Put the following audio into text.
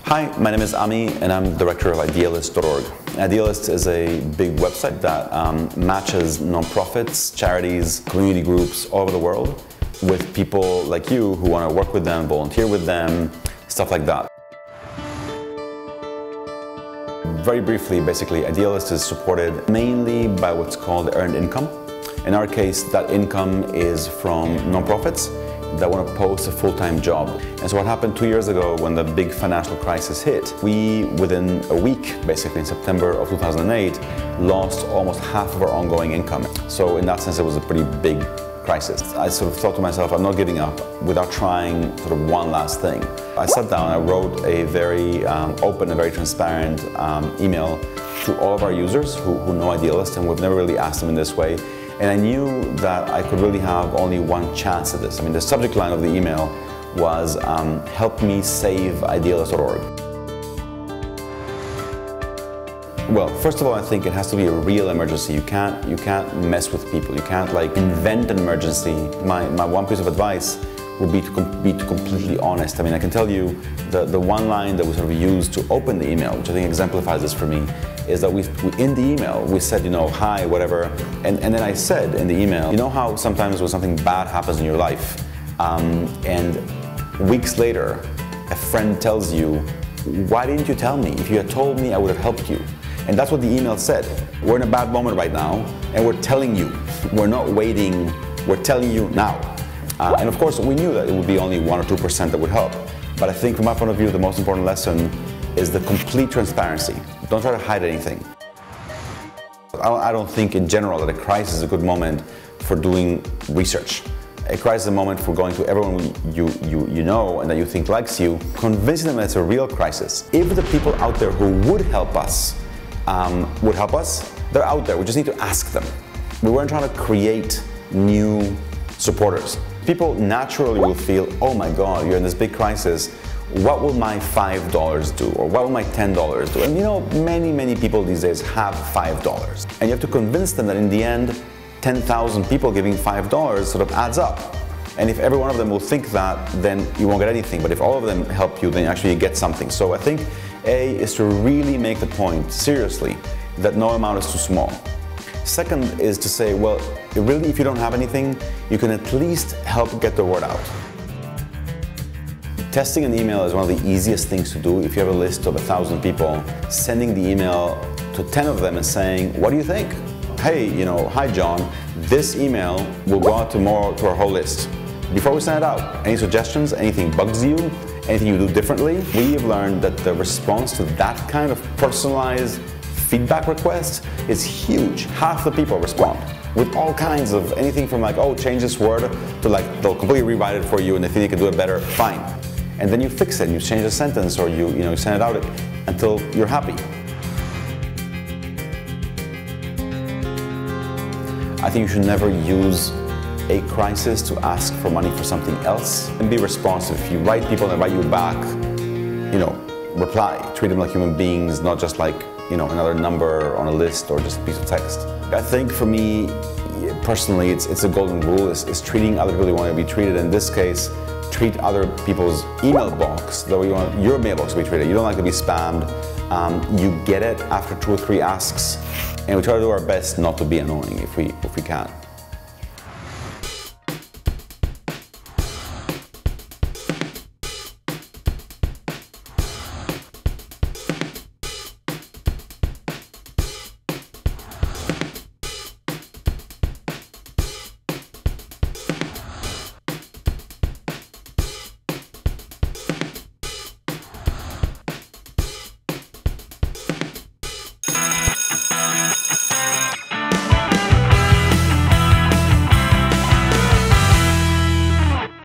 Hi, my name is Ami and I'm director of Idealist.org. Idealist is a big website that matches nonprofits, charities, community groups all over the world with people like you who want to work with them, volunteer with them, stuff like that. Very briefly, basically, Idealist is supported mainly by what's called earned income. In our case, that income is from nonprofits that want to post a full-time job. And so what happened 2 years ago when the big financial crisis hit, we, within a week, basically in September of 2008, lost almost half of our ongoing income. So in that sense, it was a pretty big crisis. I sort of thought to myself, I'm not giving up without trying sort of one last thing. I sat down, I wrote a very open and very transparent email to all of our users who know Idealist, and we've never really asked them in this way. And I knew that I could really have only one chance at this. I mean, the subject line of the email was, help me save Idealist.org. Well, first of all, I think it has to be a real emergency. You can't mess with people. You can't like invent an emergency. My one piece of advice would be to completely honest. I mean, I can tell you the one line that we sort of used to open the email, which I think exemplifies this for me, is that in the email, we said, you know, hi, whatever, and then I said in the email, you know how sometimes when something bad happens in your life, and weeks later, a friend tells you, why didn't you tell me? If you had told me, I would have helped you. And that's what the email said. We're in a bad moment right now, and we're telling you. We're not waiting, we're telling you now. And of course, we knew that it would be only 1 or 2% that would help. But I think from my point of view, the most important lesson is the complete transparency. Don't try to hide anything. I don't think in general that a crisis is a good moment for doing research. A crisis is a moment for going to everyone you know and that you think likes you, convincing them that it's a real crisis. If the people out there who would help us, they're out there. We just need to ask them. We weren't trying to create new supporters. People naturally will feel, oh my God, you're in this big crisis. What will my $5 do? Or what will my $10 do? And you know, many people these days have $5. And you have to convince them that in the end, 10,000 people giving $5 sort of adds up. And if every one of them will think that, then you won't get anything. But if all of them help you, then actually you get something. So I think A is to really make the point, seriously, that no amount is too small. Second is to say, well, really, if you don't have anything, you can at least help get the word out. Testing an email is one of the easiest things to do. If you have a list of 1,000 people, sending the email to 10 of them and saying, what do you think? Hey, you know, hi John, this email will go out tomorrow to our whole list. Before we send it out, any suggestions, anything bugs you, anything you do differently? We have learned that the response to that kind of personalized feedback request is huge. Half the people respond with all kinds of anything from like, oh, change this word, to like, they'll completely rewrite it for you and they think they can do it better, fine. And then you fix it, you change the sentence, or you send it out until you're happy. I think you should never use a crisis to ask for money for something else, and be responsive. If you write people and they write you back, reply. Treat them like human beings, not just like, another number on a list or just a piece of text. I think for me, personally, it's a golden rule, is treating other people you want to be treated. In this case, treat other people's email box the way you want your mailbox to be treated. You don't like to be spammed. You get it after 2 or 3 asks, and we try to do our best not to be annoying if we can.